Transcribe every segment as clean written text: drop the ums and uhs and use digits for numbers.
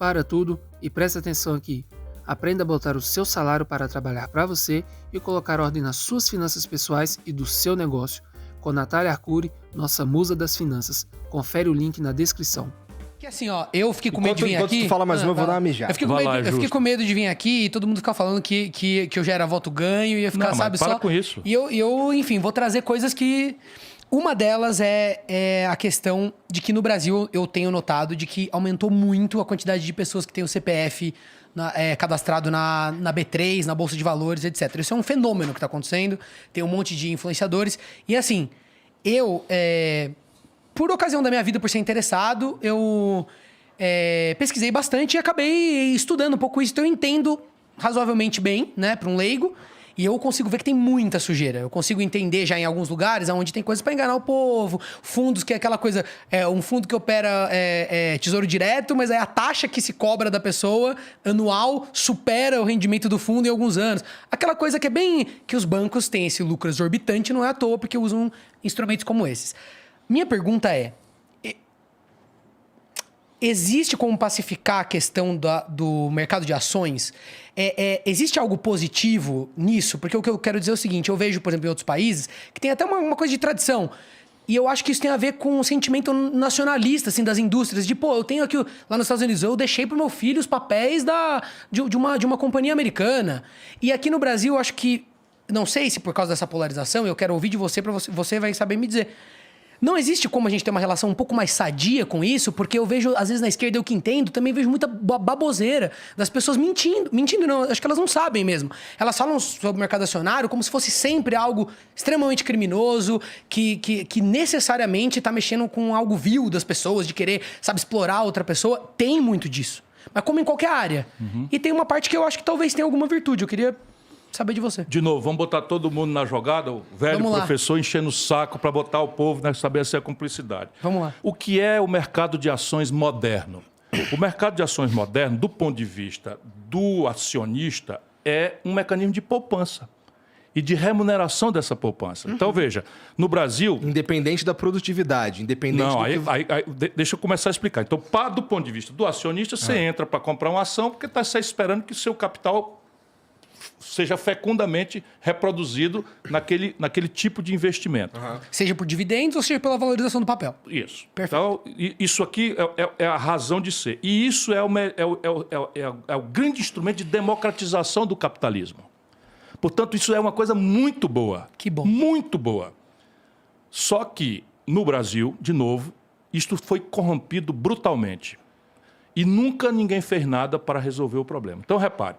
para tudo e preste atenção aqui. Aprenda a botar o seu salário para trabalhar para você e colocar ordem nas suas finanças pessoais e do seu negócio. Com Natália Arcuri, nossa musa das finanças. Confere o link na descrição. Que assim, ó, eu fiquei com medo de vir aqui... Enquanto tu fala mais uma, eu vou dar uma mijada. Eu fiquei com medo de vir aqui e todo mundo ficar falando que eu já era voto ganho e ia ficar, não, sabe, para só... com isso. E eu, enfim, vou trazer coisas que... Uma delas é a questão de que no Brasil eu tenho notado de que aumentou muito a quantidade de pessoas que têm o CPF cadastrado na B3, na Bolsa de Valores, etc. Isso é um fenômeno que está acontecendo. Tem um monte de influenciadores. E assim, eu, por ocasião da minha vida, por ser interessado, eu pesquisei bastante e acabei estudando um pouco isso. Então eu entendo razoavelmente bem, né, para um leigo. E eu consigo ver que tem muita sujeira. Eu consigo entender já em alguns lugares onde tem coisas para enganar o povo. Fundos que é aquela coisa... um fundo que opera tesouro direto, mas aí a taxa que se cobra da pessoa anual supera o rendimento do fundo em alguns anos. Aquela coisa que é bem... Que os bancos têm esse lucro exorbitante, não é à toa, porque usam instrumentos como esses. Minha pergunta é... Existe como pacificar a questão do mercado de ações? Existe algo positivo nisso? Porque o que eu quero dizer é o seguinte, eu vejo, por exemplo, em outros países, que tem até uma coisa de tradição. E eu acho que isso tem a ver com o sentimento nacionalista, assim, das indústrias. De, pô, eu tenho aqui, lá nos Estados Unidos, eu deixei pro meu filho os papéis de uma companhia americana. E aqui no Brasil, eu acho que, não sei se por causa dessa polarização, eu quero ouvir de você, para você vai saber me dizer... Não existe como a gente ter uma relação um pouco mais sadia com isso, porque eu vejo, às vezes na esquerda, eu que entendo, também vejo muita baboseira das pessoas mentindo. Mentindo não, acho que elas não sabem mesmo. Elas falam sobre o mercado acionário como se fosse sempre algo extremamente criminoso, que necessariamente está mexendo com algo vil das pessoas, de querer, sabe, explorar outra pessoa. Tem muito disso. Mas como em qualquer área. Uhum. E tem uma parte que eu acho que talvez tenha alguma virtude. Eu queria... saber de você. De novo, vamos botar todo mundo na jogada, o velho professor enchendo o saco para botar o povo, né, saber se é cumplicidade. Vamos lá. O que é o mercado de ações moderno? O mercado de ações moderno, do ponto de vista do acionista, é um mecanismo de poupança e de remuneração dessa poupança. Uhum. Então, veja, no Brasil... Independente da produtividade, independente não, do deixa eu começar a explicar. Então, do ponto de vista do acionista, você entra para comprar uma ação porque está esperando que o seu capital... seja fecundamente reproduzido naquele tipo de investimento. Uhum. Seja por dividendos ou seja pela valorização do papel. Isso. Perfeito. Então, isso aqui é a razão de ser. E isso é o grande instrumento de democratização do capitalismo. Portanto, isso é uma coisa muito boa. Que bom. Muito boa. Só que, no Brasil, de novo, isto foi corrompido brutalmente. E nunca ninguém fez nada para resolver o problema. Então, repare.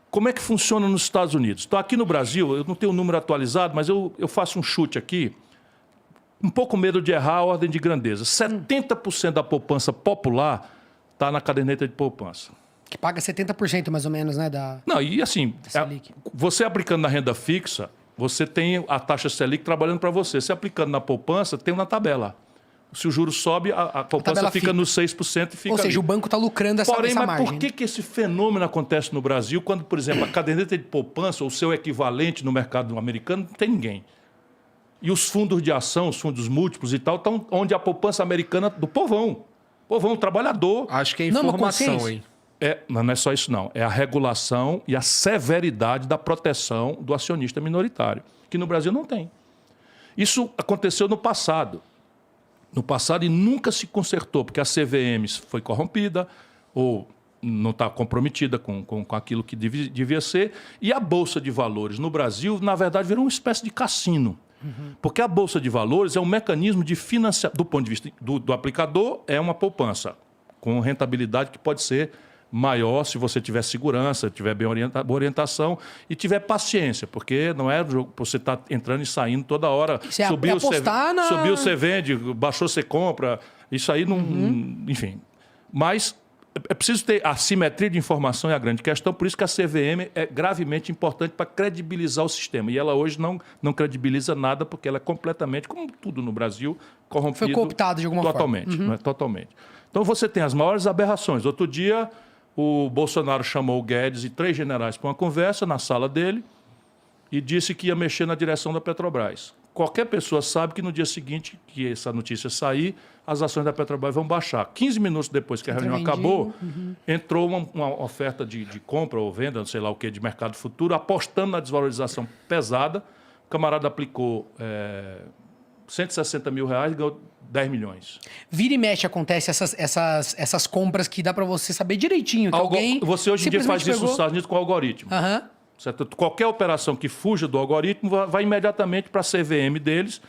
Como é que funciona nos Estados Unidos? Então, aqui no Brasil, eu não tenho o número atualizado, mas eu faço um chute aqui, um pouco medo de errar a ordem de grandeza. 70% da poupança popular está na caderneta de poupança. Que paga 70% mais ou menos, né? Não, e assim, você aplicando na renda fixa, você tem a taxa Selic trabalhando para você. Você aplicando na poupança, tem uma tabela. Se o juro sobe, a poupança fica nos 6% e fica. Ou seja, ali. O banco está lucrando essa margem. Porém, mas por que esse fenômeno acontece no Brasil quando, por exemplo, a caderneta de poupança, ou seu equivalente no mercado americano, não tem ninguém? E os fundos de ação, os fundos múltiplos e tal, estão onde a poupança americana do povão. Povão, trabalhador. Acho que é informação, hein? Não é só isso, não. É a regulação e a severidade da proteção do acionista minoritário, que no Brasil não tem. Isso aconteceu no passado. E nunca se consertou, porque a CVM foi corrompida ou não está comprometida com aquilo que devia ser. E a Bolsa de Valores no Brasil, na verdade, virou uma espécie de cassino. Uhum. Porque a Bolsa de Valores é um mecanismo de financiamento, do ponto de vista do aplicador, é uma poupança, com rentabilidade que pode ser maior se você tiver segurança, tiver bem orientação e tiver paciência, porque não é você estar entrando e saindo toda hora. Subiu, você vende, baixou, você compra. Isso aí não... Enfim. Mas é preciso ter a simetria de informação é a grande questão, por isso que a CVM é gravemente importante para credibilizar o sistema. E ela hoje não credibiliza nada, porque ela é completamente, como tudo no Brasil, corrompido. Foi cooptado de alguma forma. Não é? Totalmente. Então você tem as maiores aberrações. Outro dia... o Bolsonaro chamou o Guedes e 3 generais para uma conversa na sala dele e disse que ia mexer na direção da Petrobras. qualquer pessoa sabe que no dia seguinte que essa notícia sair, as ações da Petrobras vão baixar. 15 minutos depois que a reunião acabou, entrou uma oferta de compra ou venda, não sei lá o que, de mercado futuro, apostando na desvalorização pesada. O camarada aplicou 160 mil reais e ganhou 10 milhões. Vira e mexe acontece essas compras que dá para você saber direitinho. Que alguém você hoje em dia faz isso nos Estados Unidos com o algoritmo. Certo? Qualquer operação que fuja do algoritmo vai imediatamente para a CVM deles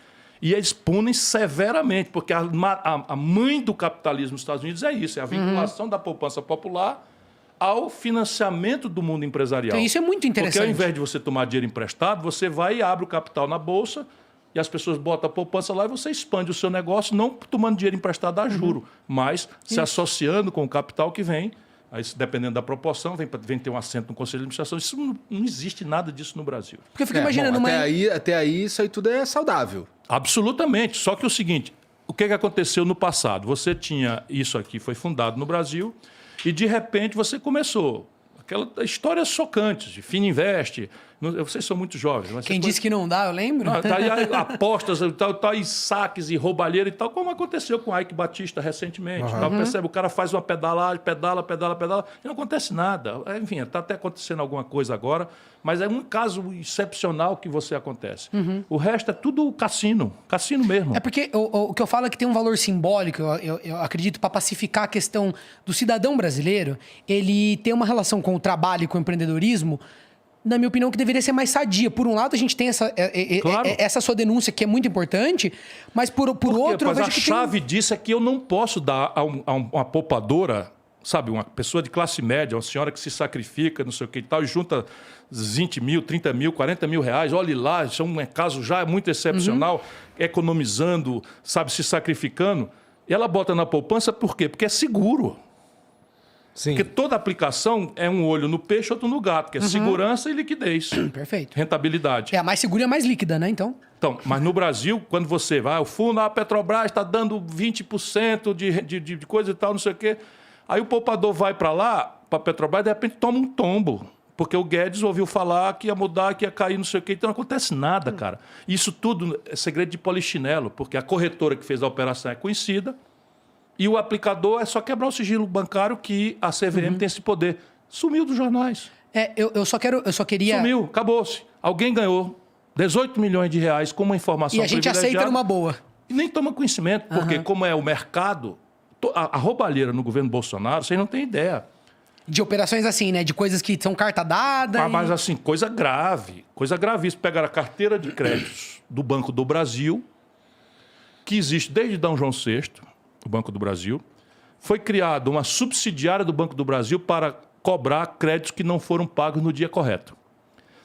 e eles punem severamente, porque a mãe do capitalismo nos Estados Unidos é isso, é a vinculação da poupança popular ao financiamento do mundo empresarial. Então, isso é muito interessante. Porque ao invés de você tomar dinheiro emprestado, você vai e abre o capital na bolsa e as pessoas botam a poupança lá e você expande o seu negócio, não tomando dinheiro emprestado a juro, mas se associando com o capital que vem. Aí, dependendo da proporção, vem ter um assento no Conselho de Administração. Isso não existe nada disso no Brasil. Porque eu fico imaginando... Até aí, isso aí tudo é saudável. Absolutamente. Só que é o seguinte, o que aconteceu no passado? Você tinha... Isso aqui foi fundado no Brasil e, de repente, você começou... Aquela história chocante de Fininvest. Vocês são muito jovens. Mas quem disse que não dá, eu lembro. Aí, apostas e tal, e saques e roubalheira e tal, como aconteceu com o Ike Batista recentemente. Percebe? O cara faz uma pedalagem, pedala, e não acontece nada. Enfim, está até acontecendo alguma coisa agora, mas é um caso excepcional que você acontece. O resto é tudo cassino mesmo. É porque o que eu falo é que tem um valor simbólico, eu acredito, para pacificar a questão do cidadão brasileiro. Ele tem uma relação com o trabalho e com o empreendedorismo, na minha opinião, que deveria ser mais sadia. Por um lado, a gente tem essa sua denúncia, que é muito importante, mas por outro... Eu vejo que a chave disso é que eu não posso dar a uma poupadora, sabe, uma pessoa de classe média, uma senhora que se sacrifica, não sei o que e tal, e junta 20 mil, 30 mil, 40 mil reais, olhe lá, isso é um caso já muito excepcional, economizando, sabe, se sacrificando, e ela bota na poupança por quê? Porque é seguro. Sim. Porque toda aplicação é um olho no peixe, outro no gato, que é segurança e liquidez. Perfeito. Rentabilidade. É a mais segura e a mais líquida, né, então? Então, mas no Brasil, quando você vai, o fundo, a Petrobras está dando 20% de coisa e tal, não sei o quê. Aí o poupador vai para lá, para a Petrobras, e de repente toma um tombo. Porque o Guedes ouviu falar que ia mudar, que ia cair, não sei o quê. Então não acontece nada, cara. Isso tudo é segredo de polichinelo, porque a corretora que fez a operação é conhecida, e o aplicador é só quebrar o sigilo bancário que a CVM tem esse poder. Sumiu dos jornais. Eu só queria... Sumiu, acabou-se. Alguém ganhou 18 milhões de reais com uma informação privilegiada. E a gente aceita numa boa. E nem toma conhecimento, porque como é o mercado, a roubalheira no governo Bolsonaro, vocês não têm ideia. De operações assim, né? De coisas que são carta dada. Mas assim, coisa grave. Coisa gravíssima. Pegaram a carteira de créditos do Banco do Brasil, que existe desde D. João VI, o Banco do Brasil. Foi criada uma subsidiária do Banco do Brasil para cobrar créditos que não foram pagos no dia correto.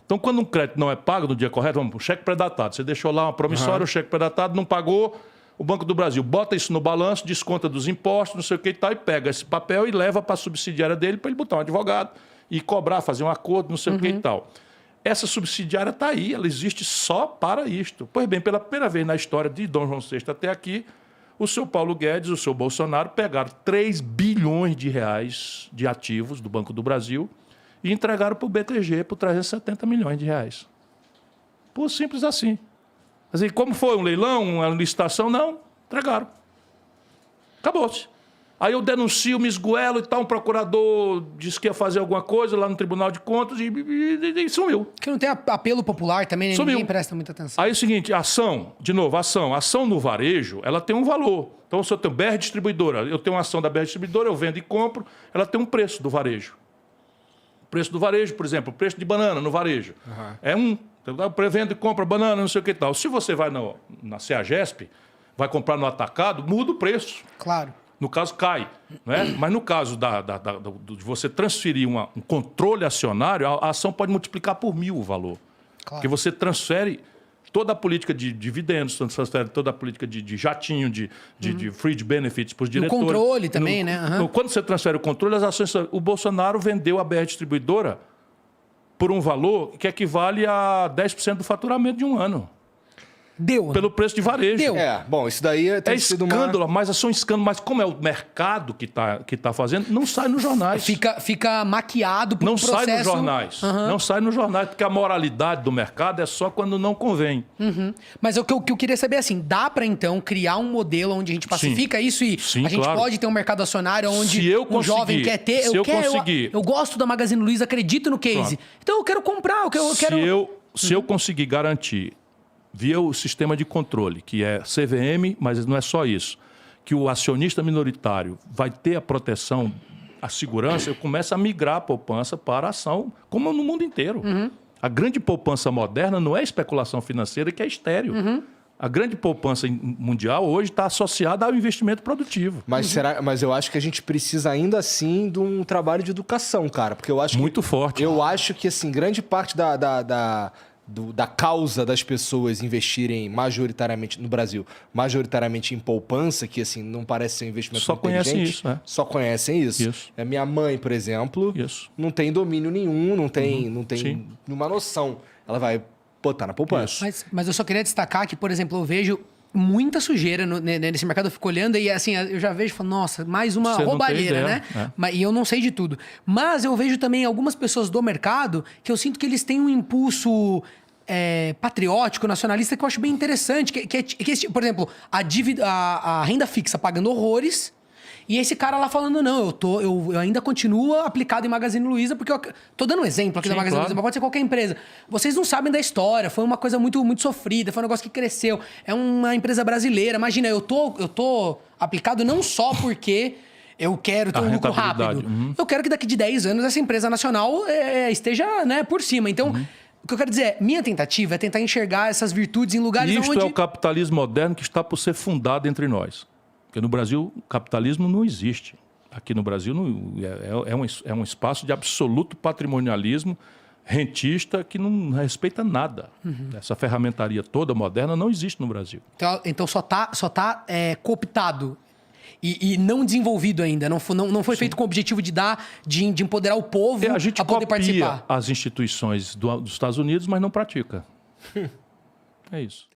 Então, quando um crédito não é pago no dia correto, vamos para o cheque pré-datado. Você deixou lá uma promissória, o cheque pré-datado não pagou, o Banco do Brasil bota isso no balanço, desconta dos impostos, não sei o que e tal, e pega esse papel e leva para a subsidiária dele para ele botar um advogado e cobrar, fazer um acordo, não sei o que e tal. Essa subsidiária está aí, ela existe só para isto. Pois bem, pela primeira vez na história de D. João VI até aqui, o seu Paulo Guedes, o seu Bolsonaro pegaram 3 bilhões de reais de ativos do Banco do Brasil e entregaram para o BTG por 370 milhões de reais. Por simples assim. Assim, como foi um leilão, uma licitação? Não, entregaram. Acabou-se. Aí eu denuncio, me esgoelo e tal, um procurador disse que ia fazer alguma coisa lá no Tribunal de Contas e sumiu. Que não tem apelo popular também, né? Sumiu. Ninguém presta muita atenção. Aí é o seguinte, ação no varejo, ela tem um valor. Então, se eu tenho BR Distribuidora, eu tenho uma ação da BR Distribuidora, eu vendo e compro, ela tem um preço do varejo. O preço do varejo, por exemplo, o preço de banana no varejo. É um. Eu vendo e compro banana, não sei o que e tal. Se você vai na CEAGESP, vai comprar no atacado, muda o preço. Claro. No caso, cai. Né? Mas no caso de você transferir um controle acionário, a ação pode multiplicar por 1000 o valor. Claro. Porque você transfere toda a política de dividendos, transfere toda a política de jatinho, de fringe benefits para os diretores. O controle também, né? Quando você transfere o controle, as ações... O Bolsonaro vendeu a BR Distribuidora por um valor que equivale a 10% do faturamento de um ano. Deu. pelo preço de varejo. Deu. Bom, isso daí tem É sido escândalo, mas é só um escândalo. Mas como é o mercado que tá fazendo, não sai nos jornais. Fica maquiado por Não um processo... sai nos jornais. Não sai nos jornais, porque a moralidade do mercado é só quando não convém. Mas o que eu queria saber é assim, dá pra então criar um modelo onde a gente pacifica isso e Sim, a gente claro. pode ter um mercado acionário onde Se eu um jovem conseguir, quer ter... se eu conseguir. Eu gosto da Magazine Luiza, acredito no case. Pronto. Então eu quero comprar, eu quero... Se eu conseguir garantir, via o sistema de controle, que é CVM, mas não é só isso, que o acionista minoritário vai ter a proteção, a segurança, eu começo a migrar a poupança para a ação, como no mundo inteiro. A grande poupança moderna não é especulação financeira, que é estéril. A grande poupança mundial hoje está associada ao investimento produtivo. Mas eu acho que a gente precisa ainda assim de um trabalho de educação, cara. Porque eu acho Muito forte. Eu acho que, assim, grande parte da causa das pessoas investirem majoritariamente no Brasil, majoritariamente em poupança, que assim não parece ser um investimento Só conhecem inteligente, isso, né? Só conhecem isso. Isso. A minha mãe, por exemplo, Isso. não tem domínio nenhum, não tem Sim. nenhuma noção. Ela vai botar na poupança. Mas eu só queria destacar que, por exemplo, eu vejo muita sujeira nesse mercado. Eu fico olhando e assim, eu já vejo e falo, nossa, mais uma Você não tem roubalheira, ideia, né? E eu não sei de tudo. Mas eu vejo também algumas pessoas do mercado que eu sinto que eles têm um impulso patriótico, nacionalista, que eu acho bem interessante. Por exemplo, a renda fixa pagando horrores. E esse cara lá falando, não, eu ainda continuo aplicado em Magazine Luiza, porque eu tô dando um exemplo aqui da Sim, Magazine claro. Luiza, mas pode ser qualquer empresa. Vocês não sabem da história, foi uma coisa muito, muito sofrida, foi um negócio que cresceu. É uma empresa brasileira. Imagina, eu tô aplicado não só porque eu quero ter A um lucro rentabilidade. rápido. Eu quero que daqui de 10 anos essa empresa nacional esteja, né, por cima. Então, o que eu quero dizer é, minha tentativa é tentar enxergar essas virtudes em lugares Isto onde... é o capitalismo moderno que está por ser fundado entre nós. Porque no Brasil, o capitalismo não existe. Aqui no Brasil é um espaço de absoluto patrimonialismo rentista que não respeita nada. Essa ferramentaria toda moderna não existe no Brasil. Então só tá cooptado e não desenvolvido ainda. Não foi feito com o objetivo de empoderar o povo A gente a poder copia participar. as instituições dos Estados Unidos, mas não pratica. É isso.